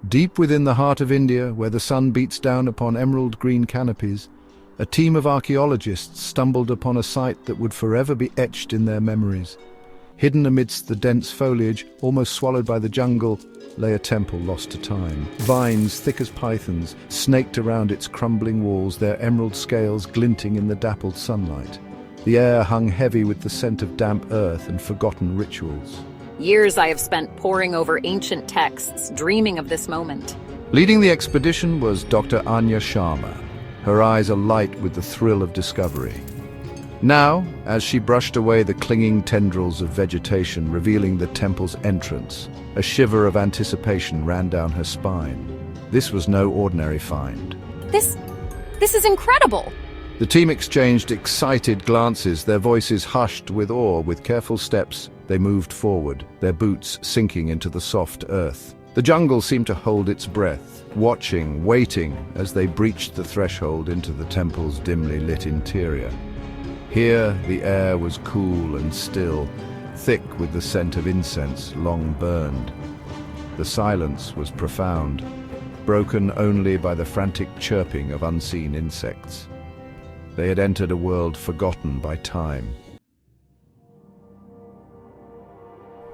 Deep within the heart of India, where the sun beats down upon emerald-green canopies, a team of archaeologists stumbled upon a site that would forever be etched in their memories. Hidden amidst the dense foliage, almost swallowed by the jungle, lay a temple lost to time. Vines, thick as pythons, snaked around its crumbling walls, their emerald scales glinting in the dappled sunlight. The air hung heavy with the scent of damp earth and forgotten rituals. Years I have spent poring over ancient texts, dreaming of this moment. Leading the expedition was Dr. Anya Sharma, her eyes alight with the thrill of discovery. Now, as she brushed away the clinging tendrils of vegetation revealing the temple's entrance, a shiver of anticipation ran down her spine. This was no ordinary find. This is incredible! The team exchanged excited glances, their voices hushed with awe. With careful steps, they moved forward, their boots sinking into the soft earth. The jungle seemed to hold its breath, watching, waiting, as they breached the threshold into the temple's dimly lit interior. Here, the air was cool and still, thick with the scent of incense long burned. The silence was profound, broken only by the frantic chirping of unseen insects. They had entered a world forgotten by time.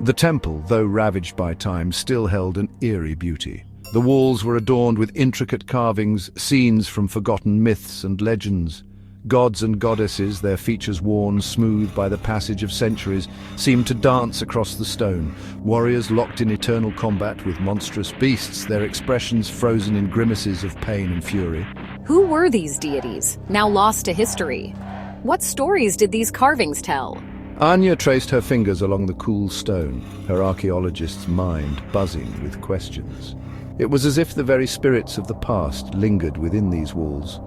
The temple, though ravaged by time, still held an eerie beauty. The walls were adorned with intricate carvings, scenes from forgotten myths and legends. Gods and goddesses, their features worn smooth by the passage of centuries, seemed to dance across the stone. Warriors locked in eternal combat with monstrous beasts, their expressions frozen in grimaces of pain and fury. Who were these deities, now lost to history? What stories did these carvings tell? Anya traced her fingers along the cool stone, her archaeologist's mind buzzing with questions. It was as if the very spirits of the past lingered within these walls.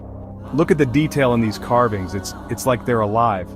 Look at the detail in these carvings. It's like they're alive.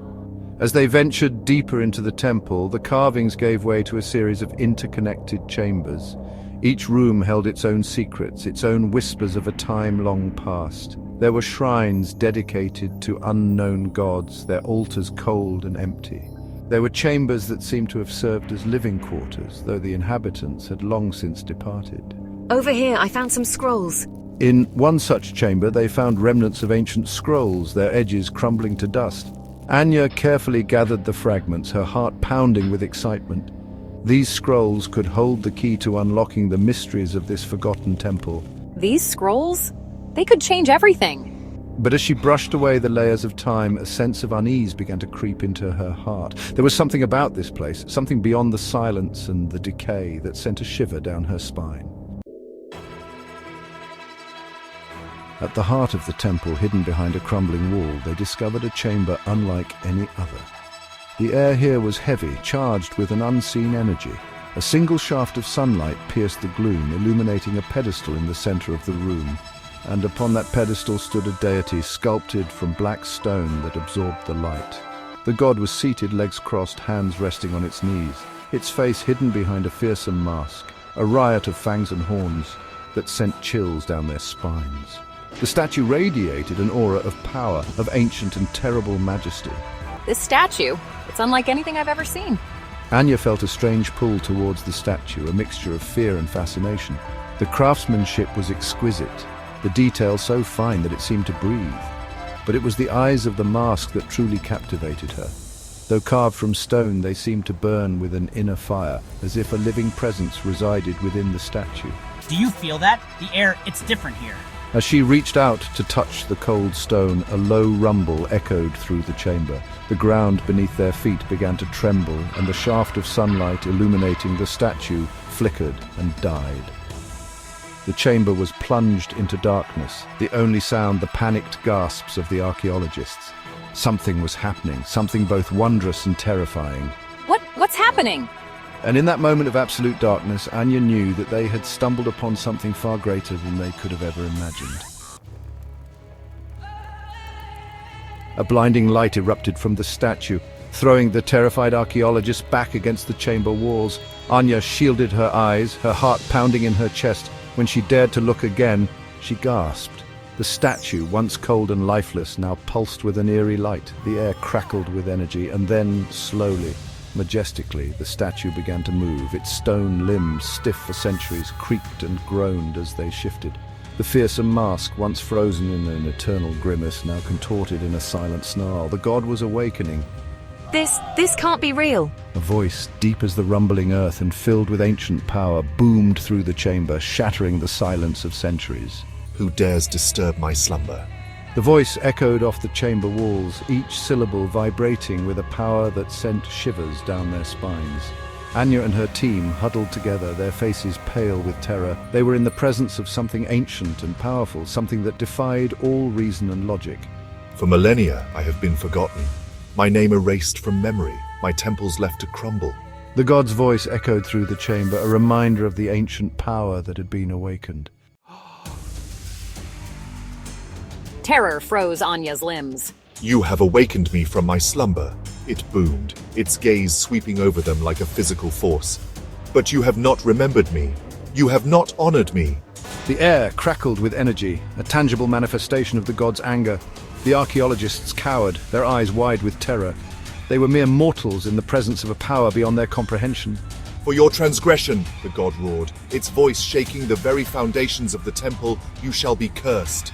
As they ventured deeper into the temple, the carvings gave way to a series of interconnected chambers. Each room held its own secrets, its own whispers of a time long past. There were shrines dedicated to unknown gods, their altars cold and empty. There were chambers that seemed to have served as living quarters, though the inhabitants had long since departed. Over here, I found some scrolls. In one such chamber, they found remnants of ancient scrolls, their edges crumbling to dust. Anya carefully gathered the fragments, her heart pounding with excitement. These scrolls could hold the key to unlocking the mysteries of this forgotten temple. These scrolls? They could change everything. But as she brushed away the layers of time, a sense of unease began to creep into her heart. There was something about this place, something beyond the silence and the decay, that sent a shiver down her spine. At the heart of the temple, hidden behind a crumbling wall, they discovered a chamber unlike any other. The air here was heavy, charged with an unseen energy. A single shaft of sunlight pierced the gloom, illuminating a pedestal in the center of the room. And upon that pedestal stood a deity sculpted from black stone that absorbed the light. The god was seated, legs crossed, hands resting on its knees, its face hidden behind a fearsome mask, a riot of fangs and horns that sent chills down their spines. The statue radiated an aura of power, of ancient and terrible majesty. This statue, it's unlike anything I've ever seen. Anya felt a strange pull towards the statue, a mixture of fear and fascination. The craftsmanship was exquisite, the detail so fine that it seemed to breathe. But it was the eyes of the mask that truly captivated her. Though carved from stone, they seemed to burn with an inner fire, as if a living presence resided within the statue. Do you feel that? The air, it's different here. As she reached out to touch the cold stone, a low rumble echoed through the chamber. The ground beneath their feet began to tremble, and the shaft of sunlight illuminating the statue flickered and died. The chamber was plunged into darkness, the only sound the panicked gasps of the archaeologists. Something was happening, something both wondrous and terrifying. What's happening? And in that moment of absolute darkness, Anya knew that they had stumbled upon something far greater than they could have ever imagined. A blinding light erupted from the statue, throwing the terrified archaeologist back against the chamber walls. Anya shielded her eyes, her heart pounding in her chest. When she dared to look again, she gasped. The statue, once cold and lifeless, now pulsed with an eerie light. The air crackled with energy, and then, slowly, Majestically, the statue began to move. Its stone limbs, stiff for centuries, creaked and groaned as they shifted. The fearsome mask, once frozen in an eternal grimace, now contorted in a silent snarl. The god was awakening. This can't be real. A voice, deep as the rumbling earth and filled with ancient power, boomed through the chamber, shattering the silence of centuries. Who dares disturb my slumber? The voice echoed off the chamber walls, each syllable vibrating with a power that sent shivers down their spines. Anya and her team huddled together, their faces pale with terror. They were in the presence of something ancient and powerful, something that defied all reason and logic. For millennia, I have been forgotten. My name erased from memory, my temples left to crumble. The god's voice echoed through the chamber, a reminder of the ancient power that had been awakened. Terror froze Anya's limbs. You have awakened me from my slumber. It boomed, its gaze sweeping over them like a physical force. But you have not remembered me. You have not honored me. The air crackled with energy, a tangible manifestation of the god's anger. The archaeologists cowered, their eyes wide with terror. They were mere mortals in the presence of a power beyond their comprehension. For your transgression, the god roared, its voice shaking the very foundations of the temple, you shall be cursed.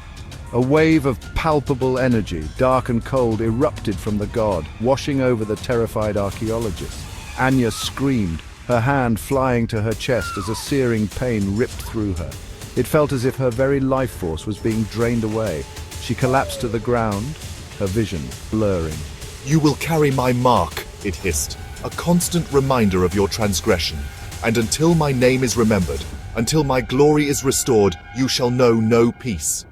A wave of palpable energy, dark and cold, erupted from the god, washing over the terrified archaeologists. Anya screamed, her hand flying to her chest as a searing pain ripped through her. It felt as if her very life force was being drained away. She collapsed to the ground, her vision blurring. You will carry my mark, it hissed, a constant reminder of your transgression. And until my name is remembered, until my glory is restored, you shall know no peace.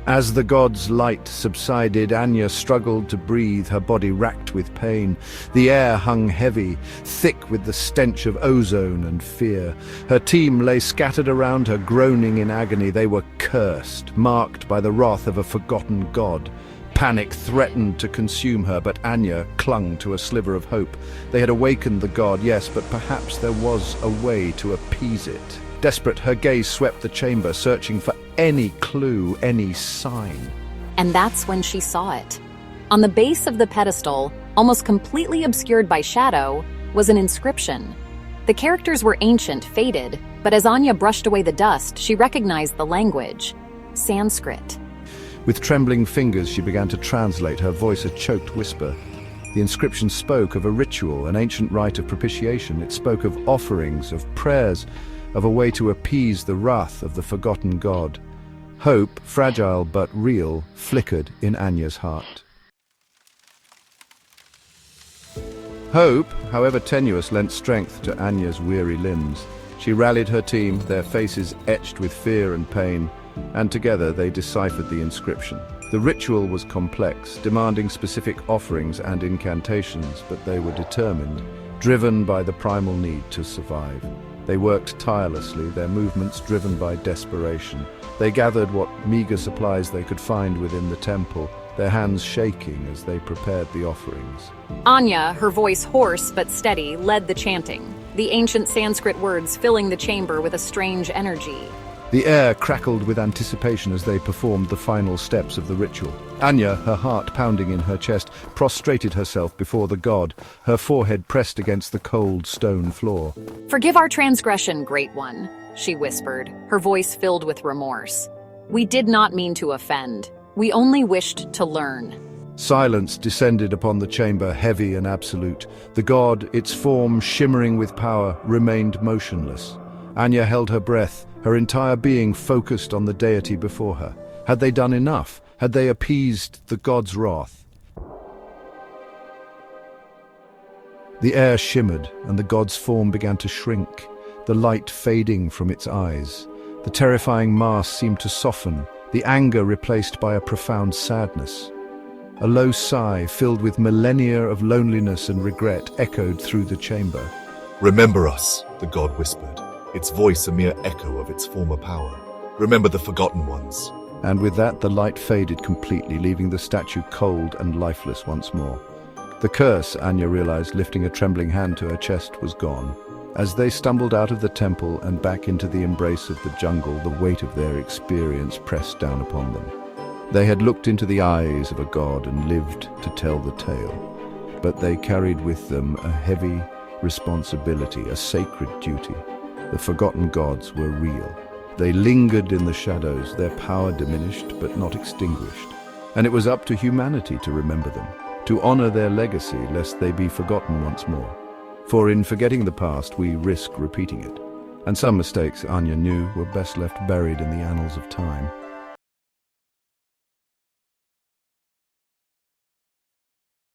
As the god's light subsided, Anya struggled to breathe, her body racked with pain. The air hung heavy, thick with the stench of ozone and fear. Her team lay scattered around her, groaning in agony. They were cursed, marked by the wrath of a forgotten god. Panic threatened to consume her, but Anya clung to a sliver of hope. They had awakened the god, yes, but perhaps there was a way to appease it. Desperate, her gaze swept the chamber, searching for any clue, any sign. And that's when she saw it. On the base of the pedestal, almost completely obscured by shadow, was an inscription. The characters were ancient, faded, but as Anya brushed away the dust, she recognized the language: Sanskrit. With trembling fingers, she began to translate, her voice a choked whisper. The inscription spoke of a ritual, an ancient rite of propitiation. It spoke of offerings, of prayers, of a way to appease the wrath of the forgotten god. Hope, fragile but real, flickered in Anya's heart. Hope, however tenuous, lent strength to Anya's weary limbs. She rallied her team, their faces etched with fear and pain, and together they deciphered the inscription. The ritual was complex, demanding specific offerings and incantations, but they were determined, driven by the primal need to survive. They worked tirelessly, their movements driven by desperation. They gathered what meager supplies they could find within the temple, their hands shaking as they prepared the offerings. Anya, her voice hoarse but steady, led the chanting, the ancient Sanskrit words filling the chamber with a strange energy. The air crackled with anticipation as they performed the final steps of the ritual. Anya, her heart pounding in her chest, prostrated herself before the god, her forehead pressed against the cold stone floor. "Forgive our transgression, Great One," she whispered, her voice filled with remorse. "We did not mean to offend. We only wished to learn." Silence descended upon the chamber, heavy and absolute. The god, its form shimmering with power, remained motionless. Anya held her breath, her entire being focused on the deity before her. Had they done enough? Had they appeased the god's wrath? The air shimmered, and the god's form began to shrink, the light fading from its eyes. The terrifying mask seemed to soften, the anger replaced by a profound sadness. A low sigh, filled with millennia of loneliness and regret, echoed through the chamber. Remember us, the god whispered, its voice a mere echo of its former power. Remember the forgotten ones. And with that, the light faded completely, leaving the statue cold and lifeless once more. The curse, Anya realized, lifting a trembling hand to her chest, was gone. As they stumbled out of the temple and back into the embrace of the jungle, the weight of their experience pressed down upon them. They had looked into the eyes of a god and lived to tell the tale, but they carried with them a heavy responsibility, a sacred duty. The forgotten gods were real. They lingered in the shadows, their power diminished but not extinguished. And it was up to humanity to remember them, to honor their legacy lest they be forgotten once more. For in forgetting the past, we risk repeating it. And some mistakes, Anya knew, were best left buried in the annals of time.